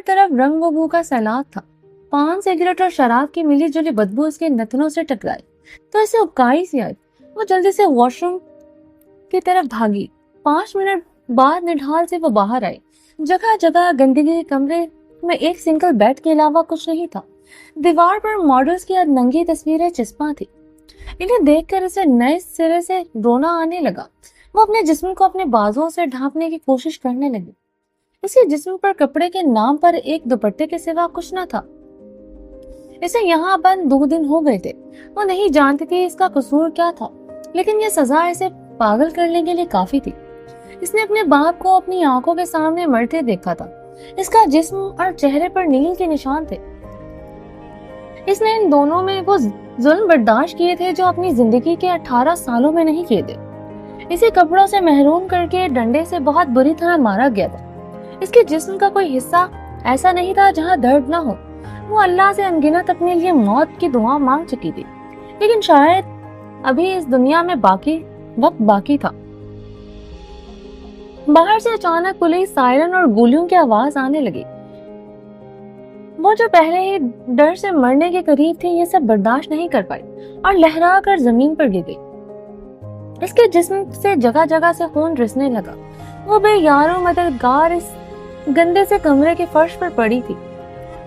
طرف رنگ و بو کا سیلاب تھا. پان سگریٹ اور شراب کی ملی جلی بدبو اس کے نتنوں سے ٹکرائی تو اسے اکائی سی آئی. وہ جلدی سے واش روم کی طرف بھاگی. 5 منٹ بعد نڈھال سے وہ باہر آئی. جگہ جگہ گندگی. کمرے میں ایک سنگل بیڈ کے علاوہ کچھ نہیں تھا. دیوار پر ماڈلز کی ننگی تصویریں چسپاں تھی. انہیں دیکھ کر اسے نئے سرے سے رونا آنے لگا. وہ اپنے جسم کو اپنے بازوؤں سے ڈھانپنے کی کوشش کرنے لگی. اس کے جسم پر کپڑے کے نام پر ایک دوپٹے کے سوا کچھ نہ تھا. اسے یہاں بند 2 دن ہو گئے تھے. وہ نہیں جانتی تھی اس کا قصور کیا تھا، لیکن یہ سزا اسے پاگل کرنے کے لیے کافی تھی. اس نے اپنے باپ کو اپنی آنکھوں کے سامنے مرتے دیکھا تھا. اس کا جسم اور چہرے پر نیل کے نشان تھے. اس نے ان دونوں میں وہ ظلم برداشت کیے تھے جو اپنی زندگی کے 18 سالوں میں نہیں کیے تھے. اسے کپڑوں سے محروم کر کے ڈنڈے سے بہت بری طرح مارا گیا تھا. اس کے جسم کا کوئی حصہ ایسا نہیں تھا جہاں درد نہ ہو. وہ اللہ سے انگنت اپنے لیے موت کی دعا مانگ چکی تھی، لیکن شاید ابھی اس دنیا میں وقت باقی تھا. باہر سے اچانک پولیس سائرن اور گولیوں کی آواز آنے لگی. وہ جو پہلے ہی ڈر سے مرنے کے قریب تھی یہ سب برداشت نہیں کر پائی اور لہرا کر زمین پر گر گئی. اس کے جسم سے جگہ جگہ سے خون رسنے لگا. وہ بے یارو مددگار اس گندے سے کمرے کے فرش پر پڑی تھی.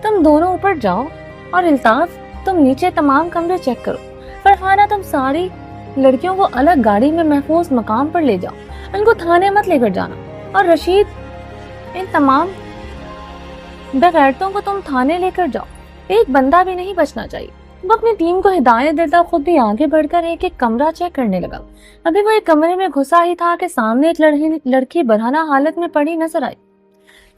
تم دونوں اوپر جاؤ اور الطاف تم نیچے تمام کمرے چیک کرو. فرحانہ تم ساری لڑکیوں کو الگ گاڑی میں محفوظ مقام پر لے جاؤ. ان کو تھانے مت لے کر جانا. اور رشید ان تمام بغیرتوں کو تم تھانے لے کر جاؤ. ایک بندہ بھی نہیں بچنا چاہیے. وہ اپنی ٹیم کو ہدایت دیتا خود بھی آگے بڑھ کر ایک ایک کمرہ چیک کرنے لگا. ابھی وہ ایک کمرے میں گھسا ہی تھا کہ سامنے ایک لڑکی برہنہ حالت میں پڑی نظر آئی.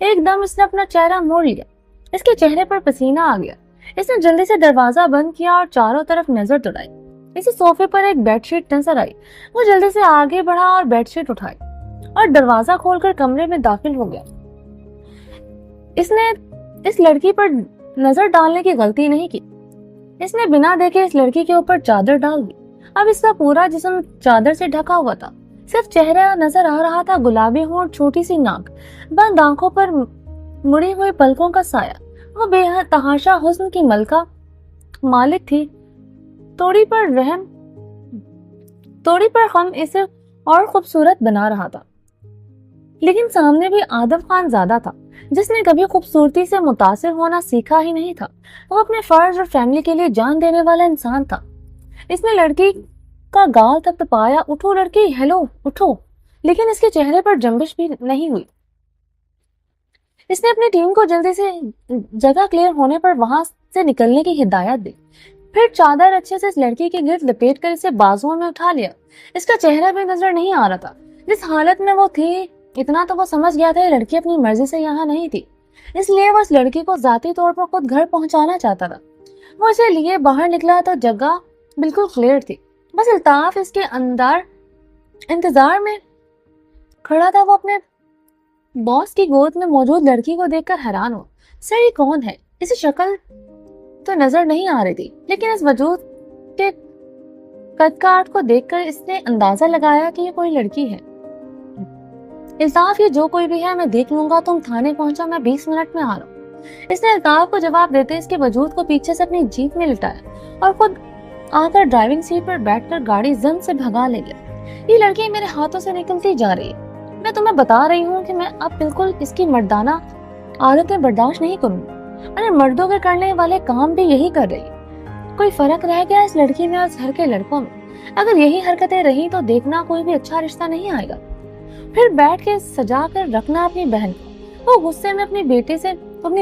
ایک دم اس نے اپنا چہرہ موڑ لیا. اس کے چہرے پر پسینہ آ گیا. اس نے جلدی سے دروازہ بند کیا اور چاروں طرف نظر دوڑائی. اسے صوفے پر ایک بیڈ شیٹ نظر آئی. وہ جلدی سے آگے بڑھا اور بیڈ شیٹ اٹھائی اور دروازہ کھول کر کمرے میں داخل ہو گیا. اس نے اس لڑکی پر نظر ڈالنے کی غلطی نہیں کی. اس نے بنا دیکھے اس لڑکی کے اوپر چادر ڈال دی. اب اس کا پورا جسم چادر سے ڈھکا ہوا تھا. صرف چہرہ نظر آ رہا تھا. گلابی ہونٹ، چھوٹی سی ناک، بند آنکھوں پر مڑی ہوئی پلکوں کا سایہ. وہ بے حد تحاشا حسن کی ملکہ مالک تھی. توڑی پر غم اسے اور خوبصورت بنا رہا تھا. لیکن سامنے بھی آدم خان زادہ تھا جس نے کبھی خوبصورتی سے متاثر ہونا سیکھا ہی نہیں تھا. وہ اپنے فرض اور فیملی کے لیے جان دینے والا انسان تھا. اس نے لڑکی کا گال تک تپایا. اٹھو لڑکی، ہیلو اٹھو. لیکن اس کے چہرے پر جنبش بھی نہیں ہوئی. اس نے اپنی ٹیم کو جلدی سے جگہ کلیئر ہونے پر وہاں سے نکلنے کی ہدایت دی. پھر چادر اچھے سے اس لڑکی کے گرد لپیٹ کر اسے بازوؤں میں اٹھا لیا. اس کا چہرہ بھی نظر نہیں آ رہا تھا. جس حالت میں وہ تھی اتنا تو وہ سمجھ گیا تھا یہ لڑکی اپنی مرضی سے یہاں نہیں تھی، اس لیے وہ اس لڑکی کو ذاتی طور پر خود گھر پہنچانا چاہتا تھا. وہ اسے لیے باہر نکلا تو جگہ بالکل کلیئر تھی. بس الطاف اس کے اندر انتظار میں کھڑا تھا. وہ اپنے باس کی گود میں موجود لڑکی کو دیکھ کر حیران ہوا. سر یہ کون ہے؟ اسے شکل تو نظر نہیں آ رہی تھی، لیکن اس وجود کے قد کاٹ کو دیکھ کر اس نے اندازہ لگایا کہ یہ کوئی لڑکی ہے. الطاف یہ جو کوئی بھی ہے میں دیکھ لوں گا. تم تھانے پہنچا، میں 20 منٹ میں آ رہا ہوں. اس نے الطاف کو جواب دیتے اس کے وجود کو پیچھے سے اپنی جیپ میں لٹایا اور خود آ کر ڈرائیونگ سیٹ پر بیٹھ کر گاڑی زن سے بھگا لے گیا. یہ لڑکی میرے ہاتھوں سے نکلتی جا رہی ہے. میں تمہیں بتا رہی ہوں کہ میں اب بالکل اس کی مردانہ عادتیں برداشت نہیں کروں گی. اور مردوں کے کرنے والے کام بھی یہی کر رہی ہے. کوئی فرق رہ گیا اس لڑکی میں اور اس گھر کے لڑکوں میں؟ اگر یہی حرکتیں رہی تو دیکھنا کوئی بھی اچھا رشتہ نہیں آئے گا. پھر بیٹھ کے سجا کر رکھنا اپنی بہن کو. وہ غصے میں اپنی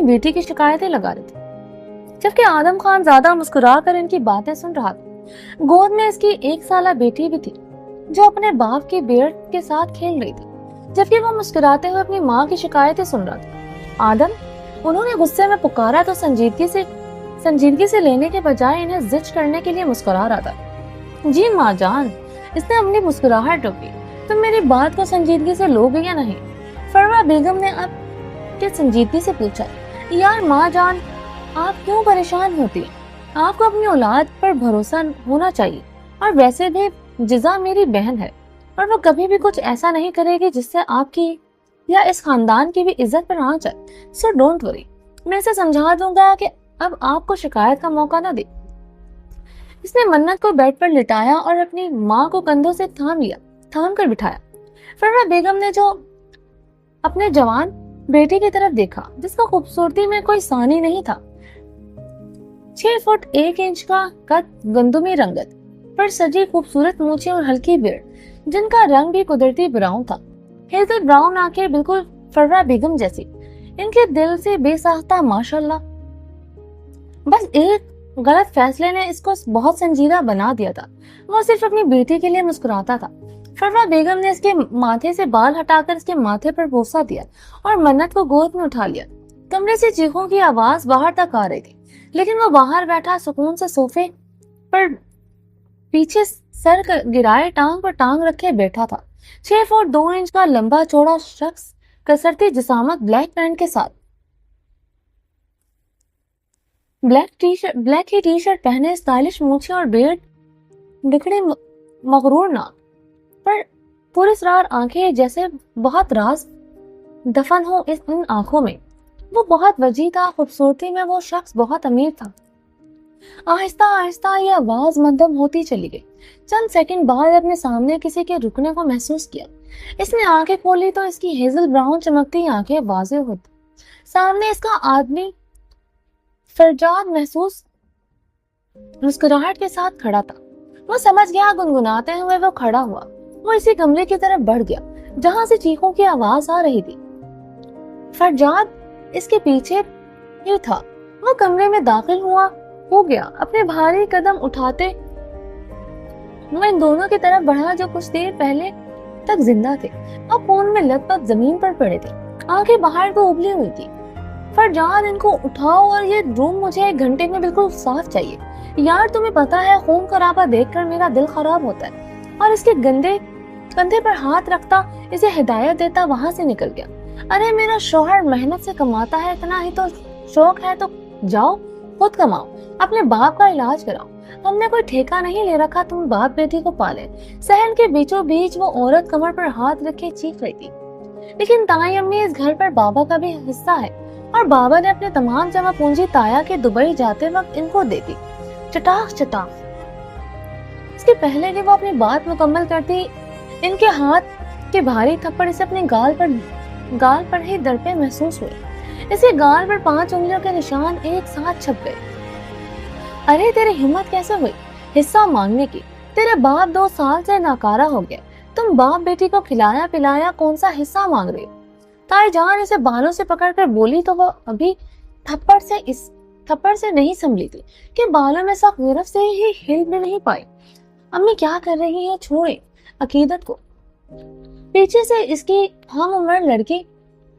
بیٹی کی شکایتیں لگا رہی تھی، جبکہ آدم خان زیادہ مسکرا کر ان کی باتیں سن رہا تھا. گود میں اس کی 1 سالہ بیٹی بھی تھی جو اپنے باپ کی بیڑ کے ساتھ کھیل رہی تھی، جبکہ وہ مسکراتے ہوئے اپنی ماں کی شکایتیں سن رہا تھا. آدم، انہوں نے غصے میں پکارا تو سنجیدگی سے لینے کے بجائے انہیں زج کرنے کے لیے مسکرا رہا تھا. جی ماں جان، اس نے اپنی مسکراہٹ روکی. تم میری بات کو سنجیدگی سے لو گے یا نہیں؟ فروا بیگم نے اب کے سنجیدگی سے پوچھا. یار ماں جان، آپ کیوں پریشان ہوتی ہیں؟ آپ کو اپنی اولاد پر بھروسہ ہونا چاہیے. اور ویسے بھی جزا میری بہن ہے اور وہ کبھی بھی کچھ ایسا نہیں کرے گی جس سے آپ کی یا اس خاندان کی بھی عزت پر آنچ آئے. So don't worry. میں اسے سمجھا دوں گا کہ اب آپ کو شکایت کا موقع نہ دے۔ اس نے منت کو بیڈ پر لٹایا اور اپنی ماں کو کندھوں سے تھام کر بٹھایا۔ فروا بیگم نے جو اپنے جوان بیٹی کی طرف دیکھا جس کا خوبصورتی میں کوئی ثانی نہیں تھا۔ 6 فٹ 1 انچ کا قد، گندمی رنگت پر سجی خوبصورت مونچھیں اور ہلکی بیئرڈ جن کا رنگ بھی قدرتی براؤن تھا۔ ہیزل براؤن آنکھیں بالکل فروا بیگم جیسی، ان کے دل سے بے ساختہ ماشاءاللہ۔ بس ایک غلط فیصلے نے اس کو بہت سنجیدہ بنا دیا تھا، وہ صرف اپنی بیٹی کے لیے مسکراتا تھا۔ فروا بیگم نے اس کے ماتھے سے بال ہٹا کر اس کے ماتھے پر بوسہ دیا اور منت کو گود میں اٹھا لیا۔ کمرے سے چیخوں کی آواز باہر تک آ رہی تھی، لیکن وہ باہر بیٹھا سکون سے صوفے پر پیچھے سر گرائے ٹانگ پر ٹانگ رکھے بیٹھا تھا۔ 6 فٹ 2 انچ کا لمبا چوڑا شخص کسرتی جسامت، بلیک پینٹ کے ساتھ بلیک ہی ٹی شرٹ پہنے، اسٹائلش مونچھیں اور بیئرڈ، بکھڑی مغرور ناک پر پراسرار آنکھیں جیسے بہت راز دفن ہو ان آنکھوں میں۔ وہ بہت وجیح تھا، خوبصورتی میں وہ شخص بہت امیر تھا۔ آہستہ آہستہ یہ آواز مدھم ہوتی چلی گئی۔ چند سیکنڈ بعد اپنے سامنے کسی کے رکنے کو محسوس کیا۔ اس نے آنکھیں کھولی تو اس کی ہیزل براؤن چمکتی آنکھیں واضح ہوتی۔ سامنے اس کا آدمی فرجاد محسوس مسکراہٹ کے ساتھ کھڑا تھا۔ وہ سمجھ گیا، گنگناتے ہوئے وہ کھڑا ہوا۔ وہ اسی کمرے کی طرف بڑھ گیا جہاں سے چیخوں کی آواز آ رہی تھی۔ فرجاد اس کے پیچھے ہی تھا۔ وہ کمرے میں داخل ہو گیا، اپنے بھاری قدم اٹھاتے وہ ان دونوں کی طرف بڑھا جو کچھ دیر پہلے تک زندہ تھے اور خون میں لت پت زمین پر پڑے تھے، آنکھیں باہر کو ابلی ہوئی تھی۔ فرجاد، ان کو اٹھاؤ اور یہ روم مجھے 1 گھنٹے میں بالکل صاف چاہیے۔ یار تمہیں پتا ہے خون خرابہ دیکھ کر میرا دل خراب ہوتا ہے۔ اور اس کے گندے کندھے پر ہاتھ رکھتا، اسے ہدایت دیتا وہاں سے نکل گیا۔ ارے میرا شوہر محنت سے کماتا ہے، اتنا ہی تو شوق ہے تو جاؤ خود کماؤ، اپنے باپ کا علاج کراؤ۔ ہم نے کوئی ٹھیکہ نہیں لے رکھا تم باپ بیٹی کو پالے۔ صحن کے بیچوں بیچ وہ عورت کمر پر ہاتھ رکھے چیخ رہی تھی۔ لیکن تائی امی، اس گھر پر بابا کا بھی حصہ ہے اور بابا نے اپنے تمام جمع پونجی تایا کے دبئی جاتے وقت ان کو دے دی۔ چٹاخ چٹاخ۔ اس کے پہلے کہ وہ اپنی بات مکمل کرتی، ان کے ہاتھ کے بھاری تھپڑ اسے اپنے گال پر ہی دڑپے محسوس ہوئے۔ اس کے گال پر 5 انگلیوں کے نشان ایک ساتھ چھپ گئے۔ ارے تیری ہمت کیسے ہوئی حصہ مانگنے کی؟ تیرے باپ 2 سال سے ناکارہ ہو گئے، تم باپ بیٹی کو کھلایا پلایا کون سا حصہ مانگ رہے ہو؟ تائی جان اسے بالوں سے پکڑ کر بولی تو وہ ابھی تھپڑ سے نہیں سنبھلی تھی کہ بالوں میں سخت گرفت سے ہی ہل بھی نہیں پائی۔ امی کیا کر رہی ہیں؟ چھوڑے عقیدت کو۔ پیچھے سے اس کی ہم عمر لڑکی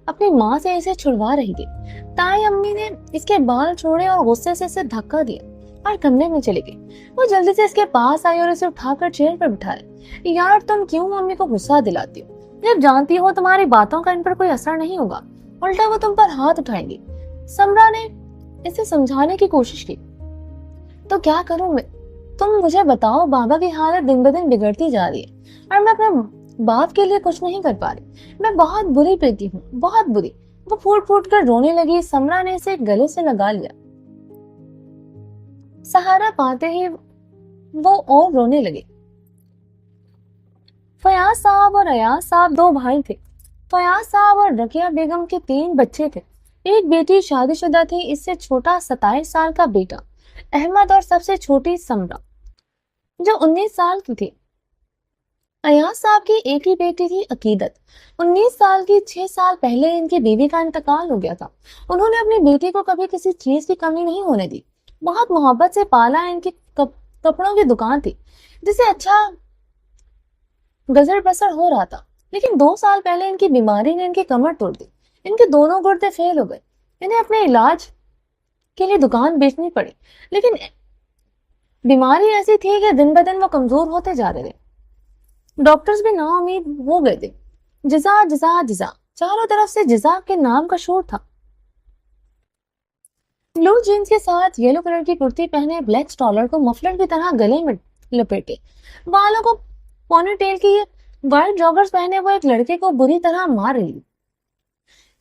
اپنی ماں سے اسے چھڑوا رہی تھی۔ تائی امی نے اس کے بال چھوڑے اور غصے سے اسے دھکا دیا اور کمرے میں چلی گئی۔ وہ جلدی سے اس کے پاس آئی اور اسے اٹھا کر چیئر پر بٹھایا۔ یار تم کیوں امی کو غصہ دلاتی ہو؟ جب جانتی ہو تمہاری باتوں کا ان پر کوئی اثر نہیں ہوگا، الٹا وہ تم پر ہاتھ اٹھائیں گی۔ سمرا نے اسے سمجھانے کی کوشش کی۔ تو کیا کروں میں؟ تم مجھے بتاؤ، بابا کی حالت دن بدن بگڑتی جا رہی ہے اور میں اپنے باپ کے لیے کچھ نہیں کر پا رہی۔ میں بہت بری بیٹی ہوں، بہت بری۔ وہ پھوٹ پھوٹ کر رونے لگی۔ سمرا نے اسے گلے سے لگا لیا۔ سہارا پاتے ہی وہ اور رونے لگے۔ فیاض صاحب اور ایاز صاحب 2 بھائی تھے۔ فیاض صاحب اور رقیہ بیگم کے 3 بچے تھے۔ ایک بیٹی شادی شدہ تھی، اس سے چھوٹا 27 سال کا بیٹا احمد اور سب سے چھوٹی سمرا جو 19 سال کی تھی۔ ایاز صاحب کی ایک ہی بیٹی تھی عقیدت، 19 سال کی۔ 6 سال پہلے ان کی بیوی کا انتقال ہو گیا تھا۔ انہوں نے اپنی بیٹی کو کبھی کسی چیز کی کمی نہیں ہونے دی، بہت محبت سے پالا۔ ان کی کپڑوں کی دکان تھی جسے اچھا گزر بسر ہو رہا تھا، لیکن 2 سال پہلے ان کی بیماری نے ان کی کمر توڑ دی۔ ان کے دونوں گردے فیل ہو گئے۔ انہیں اپنے علاج کے لیے دکان بیچنی پڑی، لیکن بیماری ایسی تھی کہ دن بدن وہ کمزور ہوتے جا رہے تھے۔ ڈاکٹرز بھی نا امید ہو گئے تھے۔ جزا جزا جزا، چاروں طرف سے جزا کے نام کا شور تھا۔ بلو جینز کے ساتھ یلو کلر کی کرتی پہنے، بلیک سٹالر کو مفلر کی طرح گلے میں لپیٹے، بالوں کو پونی ٹیل کی وائٹ جاگرز پہنے وہ ایک لڑکے کو بری طرح مار رہی۔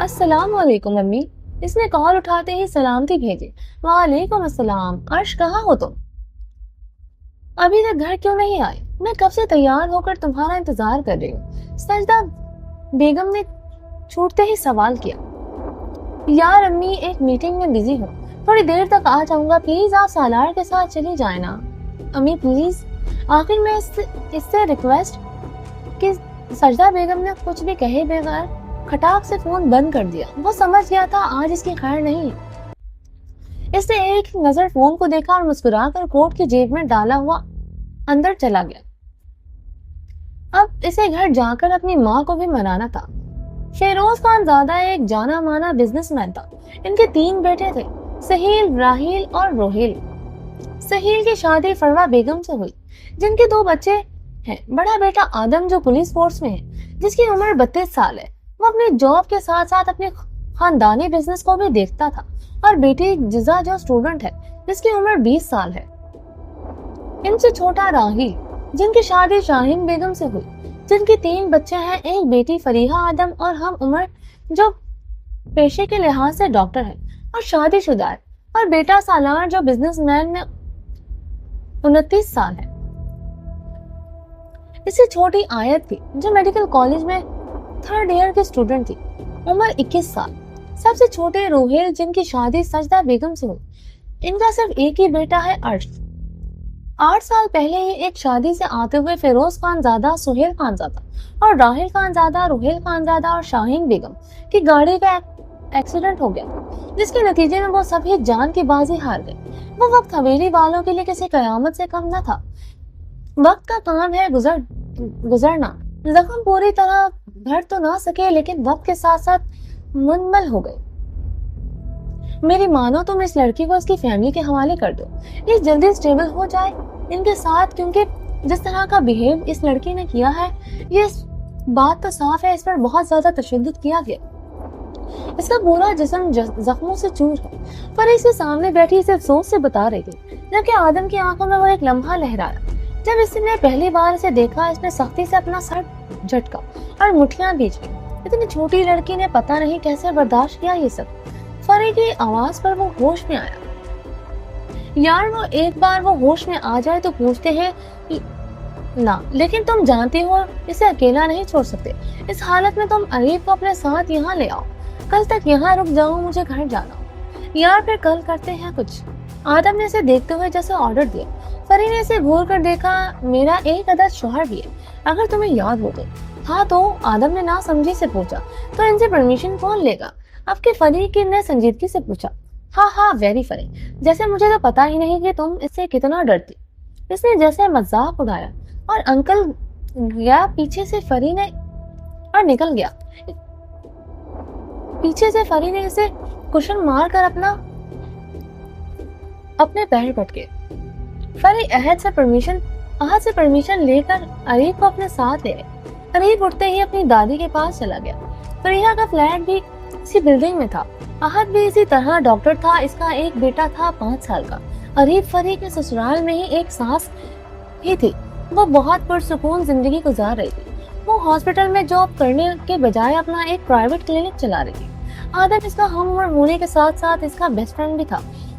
السلام علیکم امی۔ اس نے کال اٹھاتے ہی سلامتی بھیجی۔ وعلیکم السلام، عرش کہاں ہو تم؟ ابھی تک گھر کیوں نہیں آئے؟ میں کب سے تیار ہو کر تمہارا انتظار کر رہی ہوں، سجدہ بیگم نے چھوٹتے ہی سوال کیا۔ یار امی، ایک میٹنگ میں بزی ہوں، تھوڑی دیر تک آ جاؤں گا، پلیز آپ سالار کے ساتھ چلی جائیں نا۔ امی پلیز۔ آخر میں اس سے ریکویسٹ کہ سجدہ بیگم نے کچھ بھی کہے بغیر کھٹاک سے فون بند کر دیا۔ وہ سمجھ گیا تھا آج اس کی خیر نہیں۔ اس نے ایک نظر فون کو دیکھا اور مسکرا کر کوٹ کی جیب میں ڈالا ہوا اندر چلا گیا۔ اب اسے گھر جا کر اپنی ماں کو بھی منانا تھا۔ فیروز خان زادہ ایک جانا مانا بزنس مین تھا۔ ان کے 3 بیٹے تھے، سہیل، راہیل اور روہیل۔ سہیل کی شادی فروا بیگم سے ہوئی، جن کے 2 بچے ہیں۔ بڑا بیٹا آدم جو پولیس فورس میں ہے، جس کی عمر 32 سال ہے، وہ اپنی جاب کے ساتھ ساتھ اپنے خاندانی بزنس کو بھی دیکھتا تھا، اور بیٹی جزا جو اسٹوڈنٹ ہے، جس کی عمر 20 سال ہے۔ ان سے چھوٹا راہیل، جن کی شادی شاہین بیگم سے ہوئی، جن کی 3 بچے ہیں، ایک بیٹی فریحہ آدم اور ہم عمر جو پیشے کے لحاظ سے ڈاکٹر ہے اور شادی شدہ ہے، اور بیٹا سالار جو بزنس مین میں 29 سال ہے۔ اس سے چھوٹی آیت تھی جو میڈیکل کالج میں 3rd ایئر کی اسٹوڈنٹ تھی، عمر 21 سال۔ سب سے چھوٹے روہیل، جن کی شادی سجدہ بیگم سے ہوئی، ان کا صرف ایک ہی بیٹا ہے، عرش۔ 8 سال پہلے ہی ایک شادی سے آتے ہوئے فیروز خان زادہ، سہیل خان زادہ اور راہیل خان زادہ، روہیل خان زادہ اور شاہین بیگم کی گاڑی کا ایکسیڈنٹ ہو گیا، جس کے نتیجے میں وہ سبھی جان کی بازی ہار گئے۔ وہ وقت حویلی والوں کے لیے کسی قیامت سے کم نہ تھا۔ وقت کا کام ہے گزرنا۔ زخم پوری طرح بھر تو نہ سکے، لیکن وقت کے ساتھ ساتھ منمل ہو گئے۔ میری مانو تم اس لڑکی کو اس کی فیملی کے حوالے کر دو، یہ جلدی سٹیبل ہو جائے ان کے ساتھ، کیونکہ جس طرح کا بہیو اس لڑکی نے کیا ہے، یہ بات تو صاف ہے اس پر بہت زیادہ تشدد کیا گیا۔ اس کا پورا جسم زخموں سے چور ہے۔ پر اس کے سامنے بیٹھی اسے افسوس سے بتا رہی تھی، جبکہ آدم کی آنکھوں میں وہ ایک لمحہ لہرایا۔ جب اس نے پہلی بار اسے دیکھا، اس نے سختی سے اپنا سر جھٹکا اور مٹھیاں بھیج لی۔ اتنی چھوٹی لڑکی نے پتہ نہیں کیسے برداشت کیا یہ سب۔ فری کی آواز پر وہ ہوش میں آیا۔ یار وہ ایک بار وہ ہوش میں آ جائے تو پوچھتے ہیں نہ، لیکن تم جانتی ہو اسے اکیلا نہیں چھوڑ سکتے۔ اس حالت میں تم عریف کو اپنے ساتھ یہاں لے آؤ، کل تک یہاں رک جاؤ، مجھے گھر جانا ہو۔ یار پھر کل کرتے ہیں کچھ۔ آدم نے اسے دیکھتے ہوئے جیسے آرڈر دیا۔ فری نے اسے گھور کر دیکھا۔ میرا ایک عدد شوہر بھی ہے، اگر تمہیں یاد ہو تو۔ ہاں تو؟ آدم نے نہ سمجھی سے پوچھا۔ تو ان سے پرمیشن کون لے گا؟ اب کے فری نے سنجیدگی سے پوچھا۔ ہاں ویری فری، جیسے مجھے تو پتا ہی نہیں کہ تم اس سے کتنا ڈرتی۔ اس نے جیسے مذاق اڑایا اور انکل گیا پیچھے سے فری نے اور نکل گیا۔ پیچھے سے فری نے اسے کشن مار کر اپنے پیر پٹکے۔ فری عہد سے پرمیشن لے کر عریف کو اپنے ساتھ لے گئے۔ عریف اٹھتے ہی اپنی دادی کے پاس چلا گیا۔ فریحہ کا فلیٹ بھی اسی بلڈنگ میں تھا۔ احد بھی اسی طرح ڈاکٹر تھا۔ اس کا ایک بیٹا تھا 5 سال کا۔ عریف فری کے سسرال میں ہی ایک ساس ہی تھی۔ وہ بہت پرسکون زندگی گزار رہی تھی۔ وہ ہاسپٹل میں جاب کرنے کے بجائے اپنا ایک پرائیویٹ کلینک چلا رہی تھی۔ آدم اس کا ہم عمر ہونے کے ساتھ ساتھ اس کا بیسٹ فرینڈ بھی تھا۔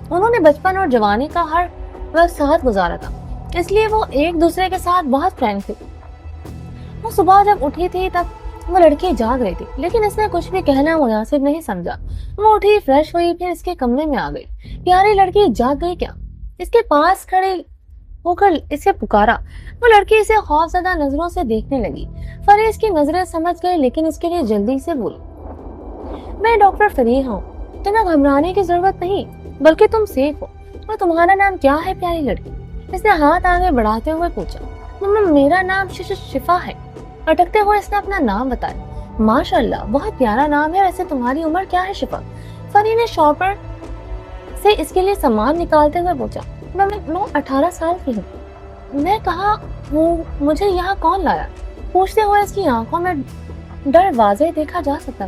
انہوں نے بچپن اور جوانی کا ہر وقت ساتھ گزارا تھا، اس لیے وہ ایک دوسرے کے ساتھ بہت فرینڈ تھے۔ وہ صبح جب اٹھی تھی تب وہ لڑکی جاگ رہی تھی، لیکن اس نے کچھ بھی کہنا مناسب نہیں سمجھا۔ وہ اٹھی، فریش ہوئی، پھر اس کے کمرے میں آ گئی۔ پیاری لڑکی جاگ گئی کیا؟ اس کے پاس کھڑے ہو کر اسے پکارا۔ وہ لڑکی اسے خوفزدہ نظروں سے دیکھنے لگی۔ فری اس کی نظریں سمجھ گئی، لیکن اس کے لیے جلدی سے بولی، میں ڈاکٹر فریحہ ہوں، تمہیں گھبرانے کی ضرورت نہیں، بلکہ تم سیف ہو۔ اور تمہارا نام کیا ہے پیاری لڑکی؟ اس نے ہاتھ آگے بڑھاتے ہوئے پوچھا۔ میرا نام شفا ہے۔ اٹکتے ہوئے اس نے اپنا نام بتایا۔ ماشاء اللہ، بہت پیارا نام ہے۔ ویسے تمہاری عمر کیا ہے شفا؟ فری نے شاپر سے اس کے لیے سامان نکالتے ہوئے پوچھا۔ میں 18 سال کی ہوں۔ میں کہا ہوں، مجھے یہاں کون لایا؟ پوچھتے ہوئے اس کی آنکھوں میں ڈر واضح دیکھا جا سکتا۔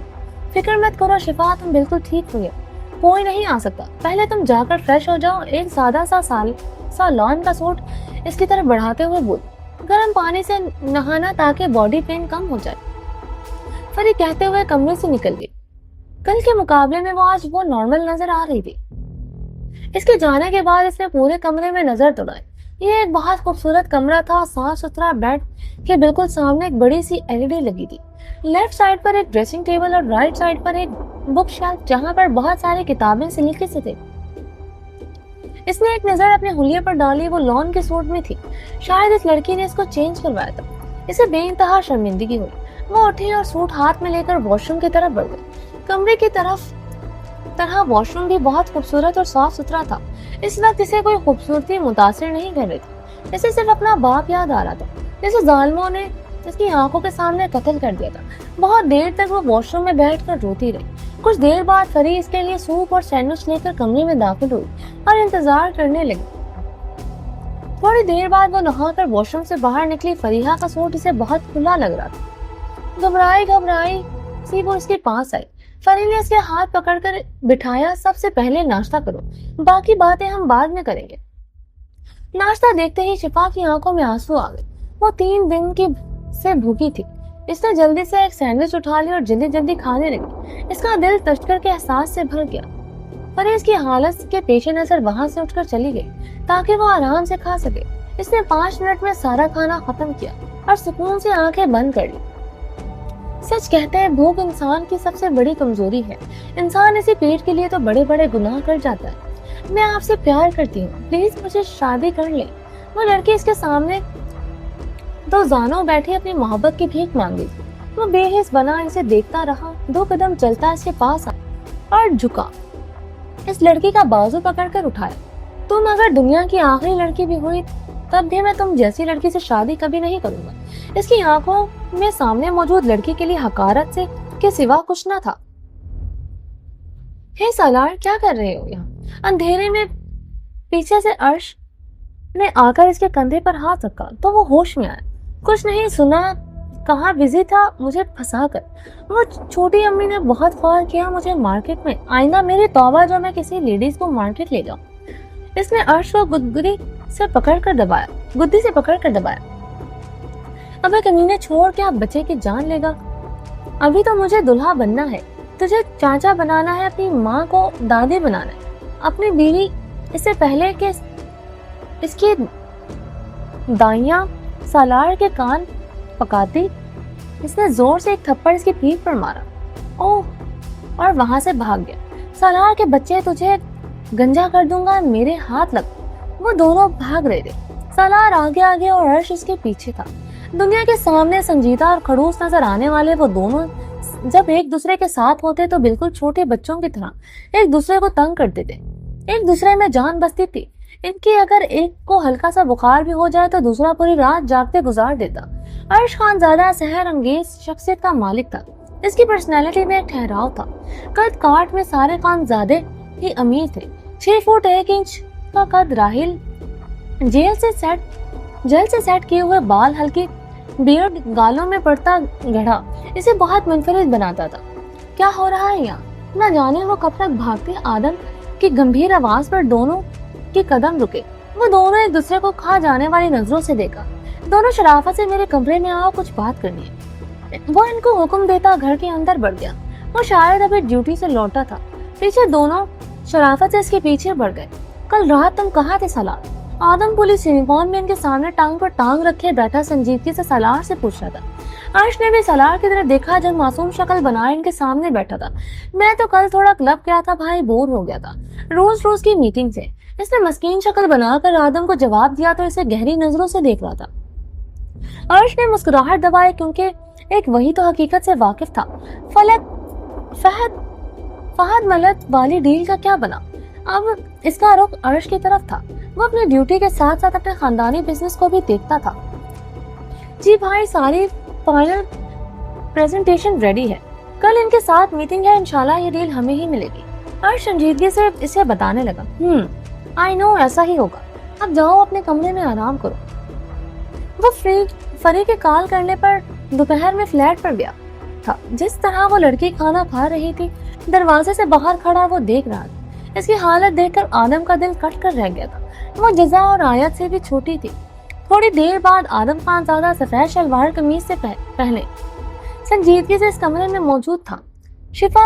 فکر مت کرو شفا، تم بالکل ٹھیک ہوئی، کوئی نہیں آ سکتا۔ پہلے تم جا کر فریش ہو جاؤ۔ ایک سادہ سا لان کا سوٹ اس کی طرف بڑھاتے ہوئے بول، گرم پانی سے نہانا تاکہ باڈی پین کم ہو جائے۔ فری کہتے ہوئے کمرے سے نکل گئی۔ کل کے مقابلے میں وہ آج وہ نارمل نظر آ رہی تھی۔ اس کے جانے کے بعد اس نے پورے کمرے میں نظر دوڑائی۔ یہ ایک بہت خوبصورت کمرہ تھا، صاف ستھرا، بیڈ کے بالکل سامنے ایک بڑی سی LED لگی تھی، لیفٹ سائڈ پر ایک ڈریسنگ ٹیبل اور رائٹ سائڈ پر ایک بک شیلف جہاں پر بہت ساری کتابیں سلیقے سے تھے۔ اس نے ایک نظر اپنے حلیے پر ڈالی، وہ لان کے سوٹ میں تھی، شاید اس لڑکی نے اس کو چینج کروایا تھا۔ اسے بے انتہا شرمندگی ہوئی، وہ اٹھی اور سوٹ ہاتھ میں لے کر واش روم کی طرف بڑھ گئی۔ کمرے کی طرح واش روم بھی بہت خوبصورت اور صاف ستھرا تھا۔ اس وقت اسے کوئی خوبصورتی متاثر نہیں کر رہی تھی، اسے صرف اپنا باپ یاد آ رہا تھا جسے ظالموں نے اس کی آنکھوں کے سامنے قتل کر دیا تھا۔ بہت دیر تک وہ واش روم میں بیٹھ کر روتی رہی۔ کچھ دیر بعد فری اس کے لیے سوپ اور سینڈوچ لے کر کمرے میں داخل ہوئی اور انتظار کرنے لگی۔ تھوڑی دیر بعد وہ نہا کر واش روم سے باہر نکلی۔ فریحہ کا سوٹ اسے بہت کھلا لگ رہا تھا۔ گھبرائی سی وہ اس کے پاس آئی۔ فری نے اس کے ہاتھ پکڑ کر بٹھایا۔ سب سے پہلے ناشتہ کرو، باقی باتیں ہم بعد میں کریں گے۔ ناشتہ دیکھتے ہی شفا کی آنکھوں میں آنسو آ گئے۔ وہ 3 دن کی سے بھوکی تھی۔ اس نے جلدی سے ایک سینڈوچ اٹھا لیا اور جلدی کھانے لگی۔ اس کا دل تشکر کے احساس سے بھر گیا۔ فری اس کی حالت کے پیش نظر وہاں سے اٹھ کر چلی گئی تاکہ وہ آرام سے کھا سکے۔ اس نے 5 منٹ میں سارا کھانا ختم کیا اور سکون سے آنکھیں بند کر لی۔ سچ کہتے ہیں بھوک انسان کی سب سے بڑی کمزوری ہے۔ انسان اسی پیٹ کے لیے تو بڑے بڑے گناہ کر جاتا ہے۔ میں آپ سے پیار کرتی ہوں، پلیز مجھے شادی کر لیں۔ وہ لڑکی اس کے سامنے 2 زانوں بیٹھی اپنی محبت کی بھیک مانگی تھی۔ وہ بے حس بنا اسے دیکھتا رہا۔ 2 قدم چلتا اس کے پاس آیا اور جھکا، اس لڑکی کا بازو پکڑ کر اٹھایا۔ تم اگر دنیا کی آخری لڑکی بھی ہوئی تب بھی میں تم جیسی لڑکی سے شادی کبھی نہیں کروں گا۔ اس کی آنکھوں میں سامنے موجود لڑکی کے لیے حقارت سے کے سوا کچھ نہ تھا۔ ہے سالار، کیا کر رہے ہو یہاں؟ اندھیرے میں پیچھے سے عرش نے آ کر اس کے کندھے پر ہاتھ رکھا تو وہ ہوش میں آیا۔ کچھ نہیں سنا، کہاں بزی تھا مجھے پھنسا کر؟ وہ چھوٹی امی نے بہت خوار کیا مجھے مارکیٹ میں، آئندہ میری توبہ جو میں کسی لیڈیز کو مارکیٹ لے جاؤں۔ اس نے عرش کو گدی سے پکڑ کر دبایا۔ ابے کمینے چھوڑ کے آپ بچے کی جان لے گا۔ ابھی تو مجھے دلہا بننا ہے، تجھے چاچا بنانا ہے، اپنی ماں کو دادی بنانا ہے۔ اپنی بیوی اس سے پہلے کہ اس کی دائیاں سالار کے کان پکاتی، اس نے زور سے ایک تھپڑ اس کی پیٹھ پر مارا، اور وہاں سے بھاگ گیا۔ سالار کے بچے، تجھے گنجا کر دوں گا، میرے ہاتھ لگ۔ وہ دونوں بھاگ رہے تھے، سالار آگے اور عرش اس کے پیچھے تھا۔ دنیا کے سامنے سنجیدہ اور خڑوس نظر آنے والے وہ دونوں جب ایک دوسرے کے ساتھ ہوتے تو بالکل چھوٹے بچوں کی طرح ایک دوسرے کو تنگ کرتے تھے، ایک دوسرے میں جان بستی تھی۔ ان کی اگر ایک کو ہلکا سا بخار بھی ہو جائے تو دوسرا پوری رات جاگتے گزار دیتا۔ عرش خان زیادہ سحر انگیز شخصیت کا مالک تھا۔ اس کی پرسنالٹی میں ایک ٹھہراؤ تھا۔ قد کاٹ میں سارے خان زیادہ ہی امیر تھے۔ 6 فٹ 1 انچ کا قد، راہل جیل سے سیٹ کیے ہوئے بال، ہلکی بیئرڈ، گالوں میں پڑتا گڑھا اسے بہت منفرد بناتا تھا۔ کیا ہو رہا ہے یہاں؟ نہ جانے وہ کب تک بھاگتے۔ آدم کی گمبھیر آواز پر دونوں کے قدم رکے۔ وہ دونوں ایک دوسرے کو کھا جانے والی نظروں سے دیکھا۔ دونوں شرافت سے میرے کمرے میں آؤ، کچھ بات کرنی ہے۔ وہ ان کو حکم دیتا گھر کے اندر بڑھ گیا۔ وہ شاید ابھی ڈیوٹی سے لوٹا تھا۔ پیچھے دونوں شرافت سے اس کے پیچھے بڑھ گئے۔ کل رات تم کہاں تھے سالار؟ آدم پولیس یونیفارم میں ان کے سامنے ٹانگ پر ٹانگ رکھے بیٹھا سنجیدگی سے سالار سے پوچھ رہا تھا۔ عرش نے بھی سالار کی طرف دیکھا جب معصوم شکل بنائے ان کے سامنے بیٹھا تھا۔ میں تو کل تھوڑا کلب گیا تھا بھائی، بور ہو گیا تھا روز کی میٹنگ سے۔ اس نے مسکین شکل بنا کر آدم کو جواب دیا تو اسے گہری نظروں سے دیکھ رہا تھا۔ عرش نے مسکراہٹ دبائی کیونکہ ایک وہی تو حقیقت سے واقف تھا۔ فہد ملت والی ڈیل کا کیا بنا؟ اب اس کا رخ عرش کی طرف تھا۔ وہ اپنی ڈیوٹی کے ساتھ ساتھ اپنے خاندانی بزنس کو بھی دیکھتا تھا۔ جی بھائی، ساری فائنل پریزنٹیشن ریڈی ہے، کل ان کے ساتھ میٹنگ ہے، انشاءاللہ یہ ڈیل ہمیں ہی ملے گی۔ عرش سنجیدگی سے اسے بتانے لگا، آئی نو، ایسا ہی ہوگا، اب جاؤ اپنے کمرے میں آرام کرو۔ وہ فری کے کال کرنے پر دوپہر میں فلیٹ پر گیا تھا۔ جس طرح وہ لڑکی کھانا کھا رہی تھی، دروازے سے باہر کھڑا وہ دیکھ رہا تھا۔ اس کی حالت دیکھ کر آدم کا دل کٹ کر رہ گیا تھا۔ وہ جزا اور آیت سے بھی چھوٹی تھی۔ تھوڑی دیر بعد آدم خان زادہ سفید شلوار قمیض سے پہنے سنجیدگی سے اس کمرے میں موجود تھا۔ شفا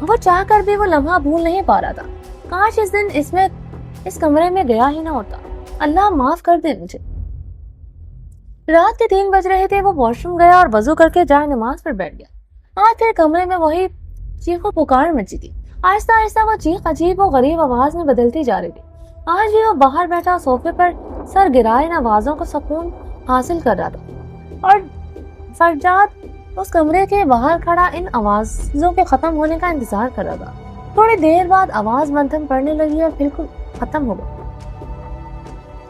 وہ چاہ کر بھی وہ لمحہ بھول نہیں پا رہا تھا. کاش اس دن اس کمرے میں گیا ہی نہ ہوتا. اللہ معاف کر دے مجھے. رات کے 3 بج رہے تھے. وہ واش روم گیا اور وضو کر کے جائے نماز پر بیٹھ گیا. آج پھر کمرے میں وہی چیخ و پکار مچی تھی. آہستہ آہستہ وہ چیخ عجیب و غریب آواز میں بدلتی جا رہی تھی. آج بھی وہ باہر بیٹھا صوفے پر سر گرائے ان آوازوں کو سکون حاصل کر رہا تھا اور فرجاد اس کمرے کے باہر کھڑا ان آوازوں کے ختم ہونے کا انتظار کر رہا تھا. تھوڑی دیر بعد آواز مدھم پڑنے لگی اور بالکل ختم ہو گئی.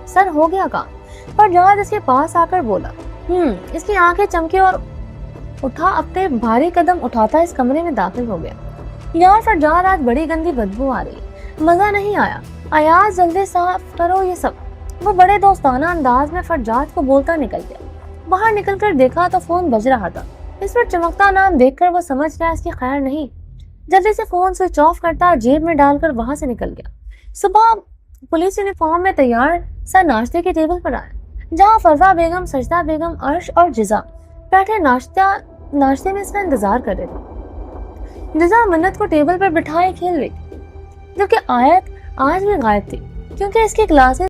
سر ہو گیا کام. فرجاد اس کے پاس آ کر بولا. اس کی آنکھیں چمکی اور اٹھا اپنے بھاری قدم اٹھاتا اس کمرے میں داخل ہو گیا. یار فرجاد آج بڑی گندی بدبو آ رہی ہے. مزہ نہیں آیا. ایاز جلدی صاف کرو یہ سب. وہ بڑے دوستانہ انداز میں فرجاد کو بولتا نکل گیا. باہر نکل کر دیکھا تو فون بج رہا تھا. اس پر چمکتا نام دیکھ کر وہ سمجھ گیا اس کی خیر نہیں. جلدی سے فون سوئچ آف کرتا جیب میں ڈال کر وہاں سے نکل گیا. صبح پولیس یونیفارم میں تیار سر ناشتے کی ٹیبل پر آئے جہاں فروا بیگم، سجدہ بیگم، عرش اور جزا بیٹھے ناشتے میں اس کا انتظار کر رہے تھے. جزا منت کو ٹیبل پر بٹھائے کھیل رہی تھی جبکہ آیت آج بھی غائب تھی کیونکہ اس کی کلاسز